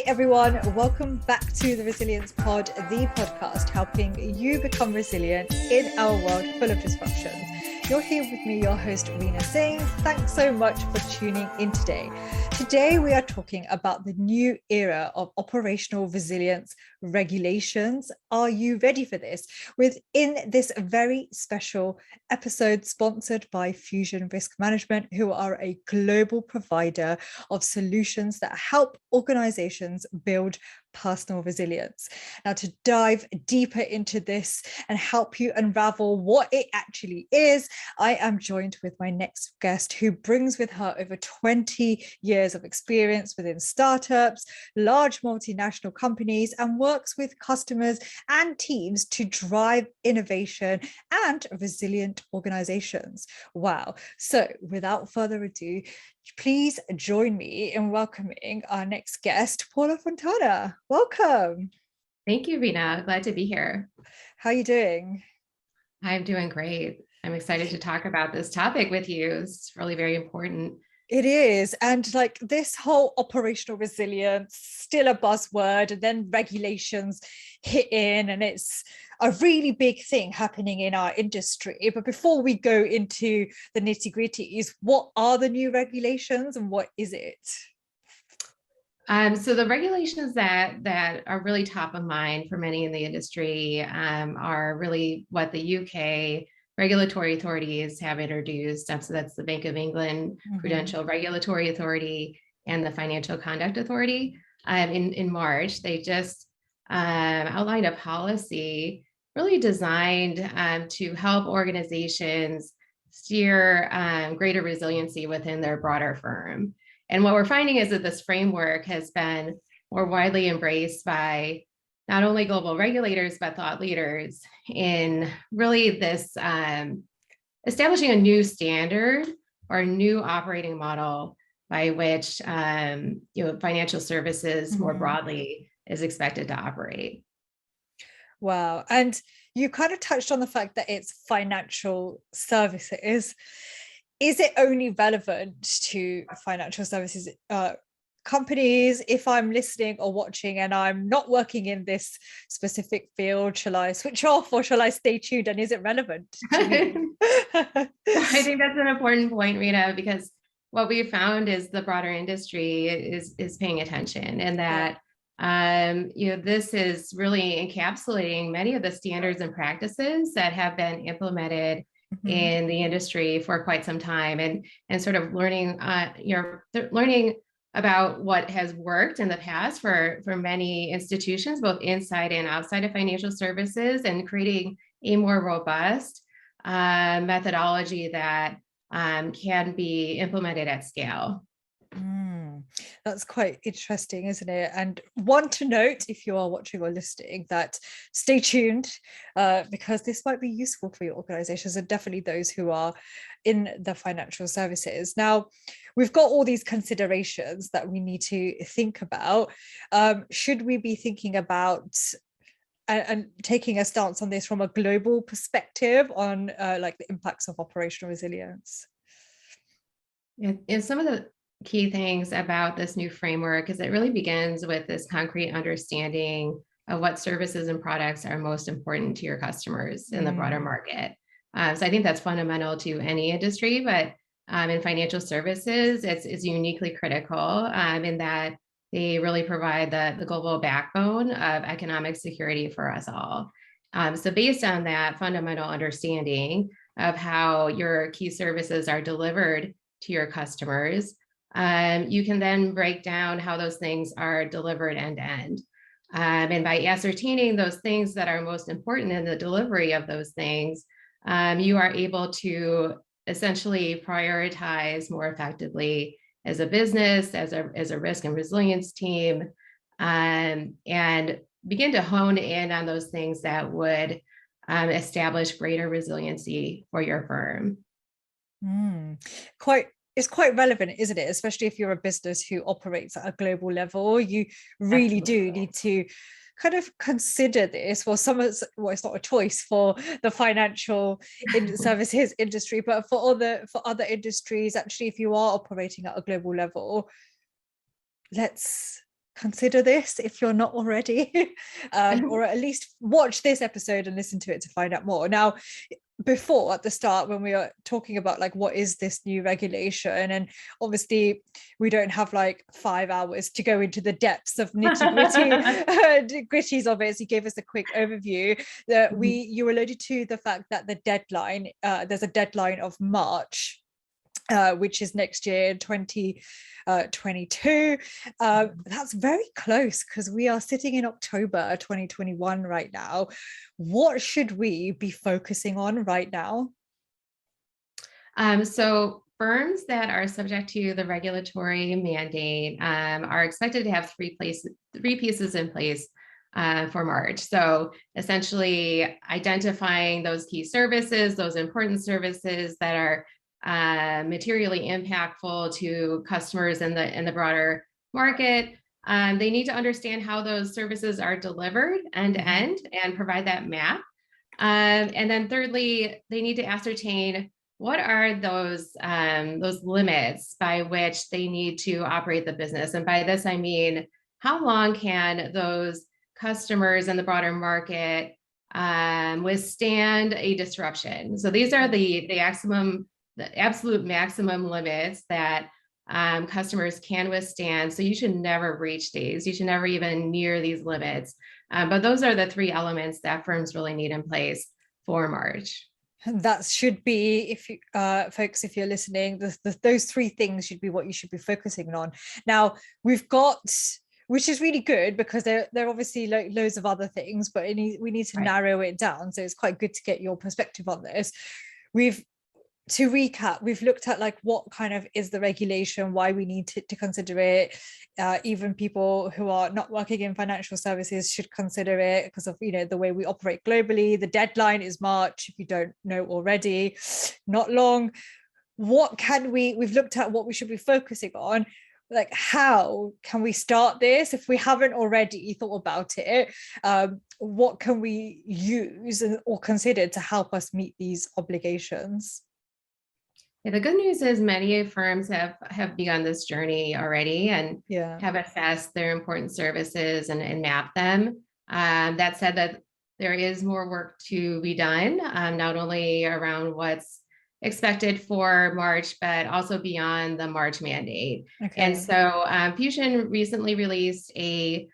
everyone, welcome back to the Resilience Pod, the podcast helping you become resilient in our world full of disruptions. You're here with me, your host, Reena Singh. Thanks so much for tuning in today. Today, we are talking about the new era of operational resilience regulations. Are you ready for this? Within this very special episode sponsored by Fusion Risk Management, who are a global provider of solutions that help organizations build personal resilience. Now, to dive deeper into this and help you unravel what it actually is, I am joined with my next guest, who brings with her over 20 years of experience within startups, large multinational companies, and works with customers and teams to drive innovation and resilient organizations. Wow. So without further ado, please join me in welcoming our next guest, Paula Fontana. Welcome. Thank you, Reena. Glad to be here. How are you doing? I'm doing great. I'm excited to talk about this topic with you. It's really very important. It is. And like this whole operational resilience, still a buzzword, and then regulations hit in, and it's a really big thing happening in our industry. But before we go into the nitty-gritties, what are the new regulations and what is it? So the regulations that are really top of mind for many in the industry are really what the UK regulatory authorities have introduced. So that's the Bank of England Prudential Regulatory Authority and the Financial Conduct Authority. In March, they just outlined a policy really designed to help organizations steer greater resiliency within their broader firm. And what we're finding is that this framework has been more widely embraced by not only global regulators, but thought leaders in really this establishing a new standard or a new operating model by which financial services more broadly is expected to operate. Wow. And you kind of touched on the fact that it's financial services. Is it only relevant to financial services companies? If I'm listening or watching and I'm not working in this specific field, shall I switch off or shall I stay tuned? And is it relevant to me? I think that's an important point, Reena, because what we found is the broader industry is paying attention, and that this is really encapsulating many of the standards and practices that have been implemented in the industry for quite some time, and sort of learning about what has worked in the past for many institutions, both inside and outside of financial services, and creating a more robust methodology that can be implemented at scale. That's quite interesting, isn't it? And one to note, if you are watching or listening, that stay tuned because this might be useful for your organizations and definitely those who are in the financial services. Now, we've got all these considerations that we need to think about. Should we be thinking about and taking a stance on this from a global perspective on like the impacts of operational resilience? And some of the key things about this new framework is it really begins with this concrete understanding of what services and products are most important to your customers in the broader market. So I think that's fundamental to any industry, but in financial services, it's uniquely critical in that they really provide the global backbone of economic security for us all. So based on that fundamental understanding of how your key services are delivered to your customers, you can then break down how those things are delivered end to end. And by ascertaining those things that are most important in the delivery of those things, you are able to essentially prioritize more effectively as a business, as a risk and resilience team, and begin to hone in on those things that would establish greater resiliency for your firm. It's quite relevant, isn't it? Especially if you're a business who operates at a global level, you really do need to kind of consider this. Well, it's not a choice for the financial services industry, but for other industries, actually, if you are operating at a global level, let's consider this if you're not already, or at least watch this episode and listen to it to find out more. Now, before at the start, when we are talking about like what is this new regulation, and obviously we don't have like 5 hours to go into the depths of nitty-gritty gritties of it, so you gave us a quick overview. That you alluded to the fact that the deadline, there's a deadline of March, which is next year, 2022. That's very close because we are sitting in October 2021 right now. What should we be focusing on right now? So firms that are subject to the regulatory mandate are expected to have three pieces in place for March. So essentially identifying those key services, those important services that are materially impactful to customers in the broader market. They need to understand how those services are delivered end to end and provide that map. And then thirdly, they need to ascertain what are those limits by which they need to operate the business. And by this, I mean, how long can those customers in the broader market withstand a disruption? So these are the absolute maximum limits that customers can withstand. So you should never reach these. You should never even near these limits. But those are the three elements that firms really need in place for March. That should be, if you folks, if you're listening, those three things should be what you should be focusing on. Now we've got, which is really good because there are obviously loads of other things, but we need to narrow it down. So it's quite good to get your perspective on this. To recap, we've looked at like what kind of is the regulation, why we need to consider it. Even people who are not working in financial services should consider it because of, the way we operate globally. The deadline is March, if you don't know already, not long. We've looked at what we should be focusing on. Like, how can we start this if we haven't already thought about it? What can we use or consider to help us meet these obligations? Yeah, the good news is many firms have begun this journey already and have assessed their important services and mapped them. That said, that there is more work to be done, not only around what's expected for March, but also beyond the March mandate. Okay. And so Fusion recently released a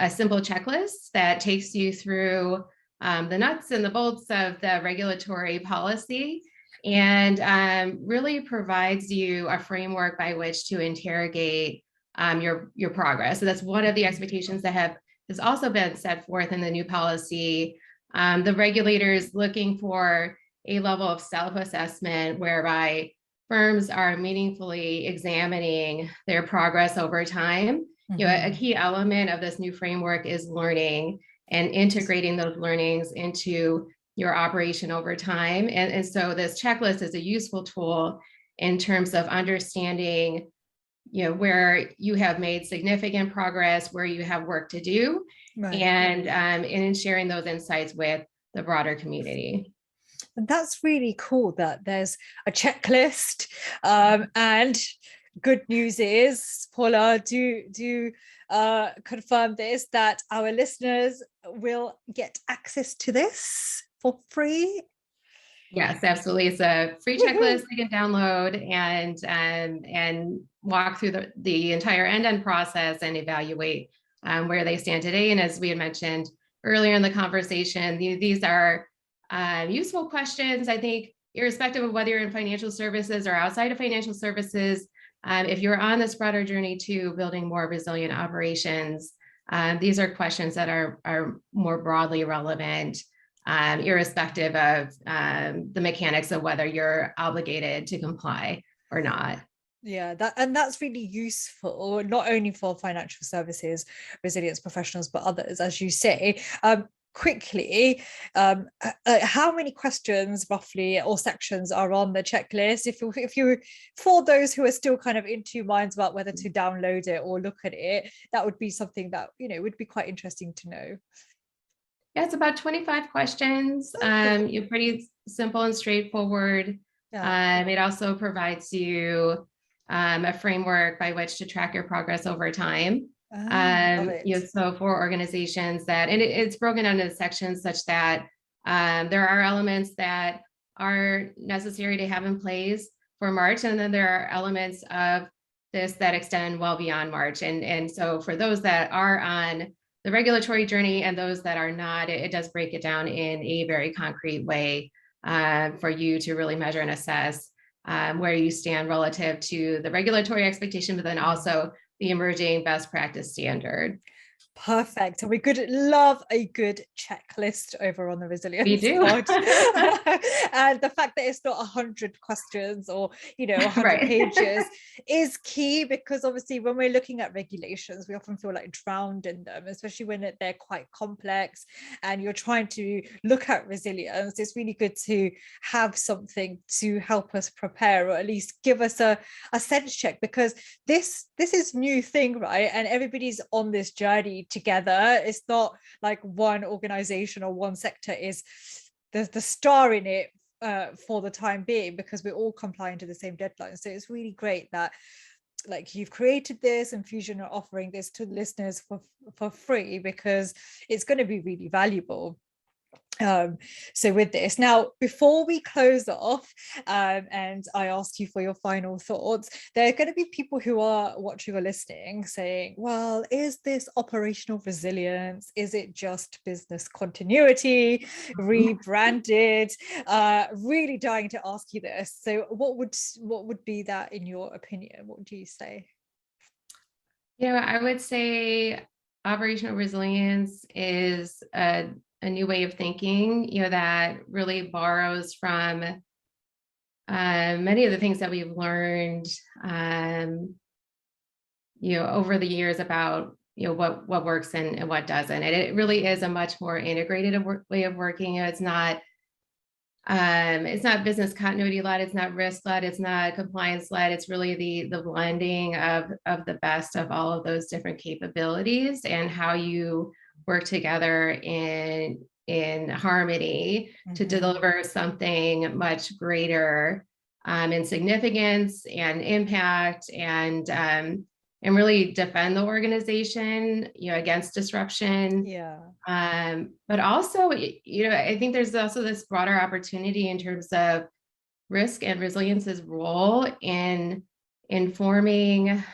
simple checklist that takes you through the nuts and the bolts of the regulatory policy, and really provides you a framework by which to interrogate your progress. So that's one of the expectations that has also been set forth in the new policy. The regulators looking for a level of self-assessment whereby firms are meaningfully examining their progress over time. A key element of this new framework is learning and integrating those learnings into your operation over time. And so this checklist is a useful tool in terms of understanding, where you have made significant progress, where you have work to do, and in sharing those insights with the broader community. And that's really cool that there's a checklist. And good news is, Paula, do confirm this, that our listeners will get access to this for free? Yes, absolutely. It's a free checklist you can download and walk through the entire end-to-end process and evaluate where they stand today. And as we had mentioned earlier in the conversation, these are useful questions, I think, irrespective of whether you're in financial services or outside of financial services. If you're on this broader journey to building more resilient operations, these are questions that are more broadly relevant, irrespective of the mechanics of whether you're obligated to comply or not. Yeah, that's really useful, not only for financial services resilience professionals, but others, as you say. Quickly, how many questions roughly or sections are on the checklist? If you for those who are still kind of in two minds about whether to download it or look at it, that would be something that would be quite interesting to know. Yeah, it's about 25 questions. You're pretty simple and straightforward. It also provides you a framework by which to track your progress over time. Love it. So for organizations that, and it's broken down into sections such that there are elements that are necessary to have in place for March, and then there are elements of this that extend well beyond March. And so for those that are on the regulatory journey and those that are not, it does break it down in a very concrete way for you to really measure and assess where you stand relative to the regulatory expectation, but then also the emerging best practice standard. Perfect. And we could love a good checklist over on the Resilience Pod. And the fact that it's not 100 questions or 100 pages is key, because obviously when we're looking at regulations, we often feel like drowned in them, especially when they're quite complex and you're trying to look at resilience. It's really good to have something to help us prepare, or at least give us a sense check, because this is new thing, right? And everybody's on this journey together. It's not like one organization or one sector is the star in it for the time being, because we're all complying to the same deadline. So it's really great that like you've created this, and Fusion are offering this to listeners for free, because it's going to be really valuable. So with this, now before we close off and I ask you for your final thoughts, there are going to be people who are watching or listening saying, well, is this operational resilience? Is it just business continuity rebranded? Really dying to ask you this. So what would be that in your opinion? What would you say? I would say operational resilience is a new way of thinking, that really borrows from many of the things that we've learned, over the years about, what works and what doesn't. And it really is a much more integrated way of working. It's not business continuity led, it's not risk led, it's not compliance led. It's really the blending of the best of all of those different capabilities, and how you work together in harmony to deliver something much greater in significance and impact, and really defend the organization, against disruption. But also, I think there's also this broader opportunity in terms of risk and resilience's role in informing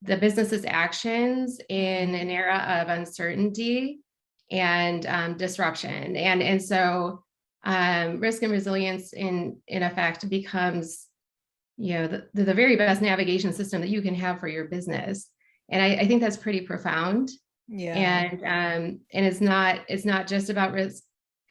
the business's actions in an era of uncertainty and disruption. And so risk and resilience in effect becomes, the very best navigation system that you can have for your business. And I think that's pretty profound. And it's not just about risk.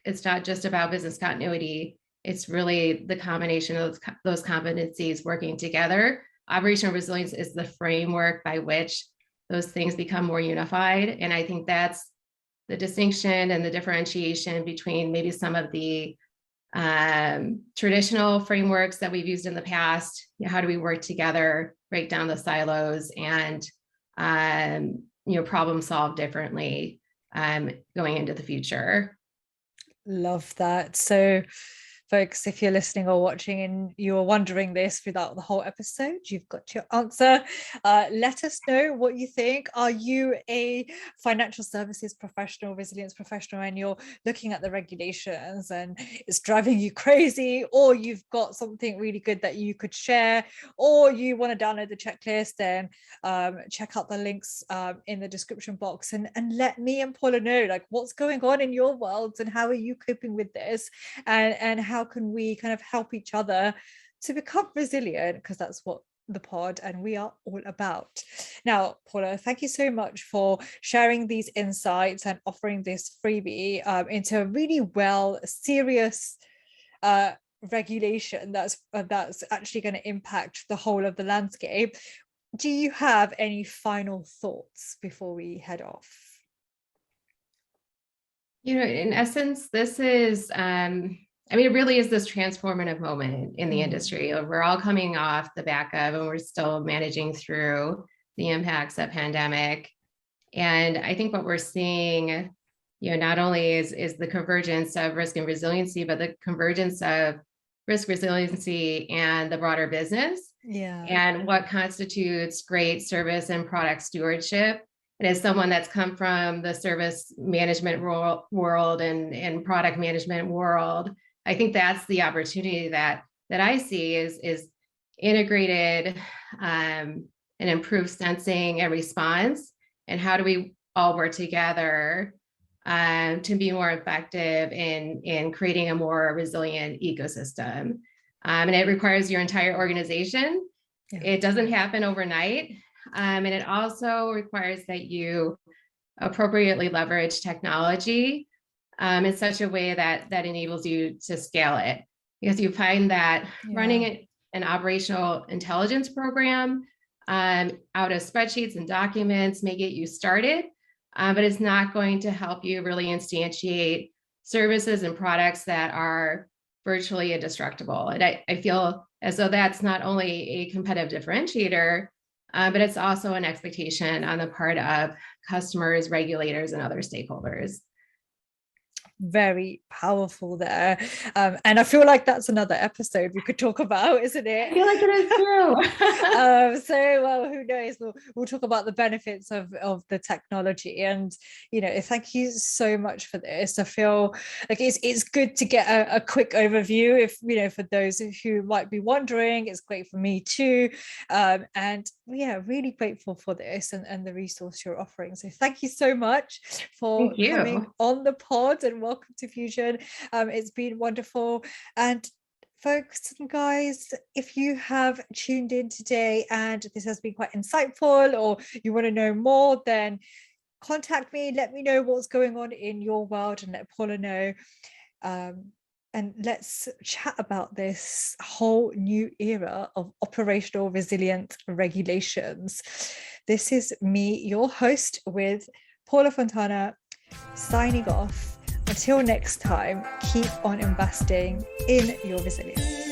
It's not just about business continuity. It's really the combination of those competencies working together. Operational resilience is the framework by which those things become more unified. And I think that's the distinction and the differentiation between maybe some of the traditional frameworks that we've used in the past. How do we work together, break down the silos, and problem solve differently going into the future? Love that. So folks, if you're listening or watching and you're wondering this throughout the whole episode, you've got your answer. Let us know what you think. Are you a financial services professional, resilience professional, and you're looking at the regulations and it's driving you crazy, or you've got something really good that you could share, or you want to download the checklist, then check out the links in the description box, and let me and Paula know like what's going on in your worlds and how are you coping with this, and how can we kind of help each other to become resilient, because that's what the pod and we are all about. Now, Paula, thank you so much for sharing these insights and offering this freebie into a really serious regulation that's actually going to impact the whole of the landscape. Do you have any final thoughts before we head off? In essence, this is it really is this transformative moment in the industry. We're all coming off the back of, and we're still managing through the impacts of pandemic. And I think what we're seeing, not only is the convergence of risk and resiliency, but the convergence of risk resiliency and the broader business. Yeah. And what constitutes great service and product stewardship. And as someone that's come from the service management world and product management world, I think that's the opportunity that I see is integrated and improved sensing and response. And how do we all work together to be more effective in creating a more resilient ecosystem. And it requires your entire organization. Yeah. It doesn't happen overnight. And it also requires that you appropriately leverage technology in such a way that enables you to scale it. Because you find that running an operational intelligence program out of spreadsheets and documents may get you started, but it's not going to help you really instantiate services and products that are virtually indestructible. And I feel as though that's not only a competitive differentiator, but it's also an expectation on the part of customers, regulators, and other stakeholders. Very powerful there. And I feel like that's another episode we could talk about, isn't it? I feel like it is too. So, well, who knows? We'll talk about the benefits of the technology. And, thank you so much for this. I feel like it's good to get a quick overview if, for those who might be wondering. It's great for me too. And really grateful for this and the resource you're offering. So thank you so much for coming on the pod, and welcome to Fusion. It's been wonderful. And folks and guys, if you have tuned in today and this has been quite insightful, or you want to know more, then contact me, let me know what's going on in your world, and let Paula know. And let's chat about this whole new era of operational resilience regulations. This is me, your host, with Paula Fontana, signing off. Until next time, keep on investing in your resilience.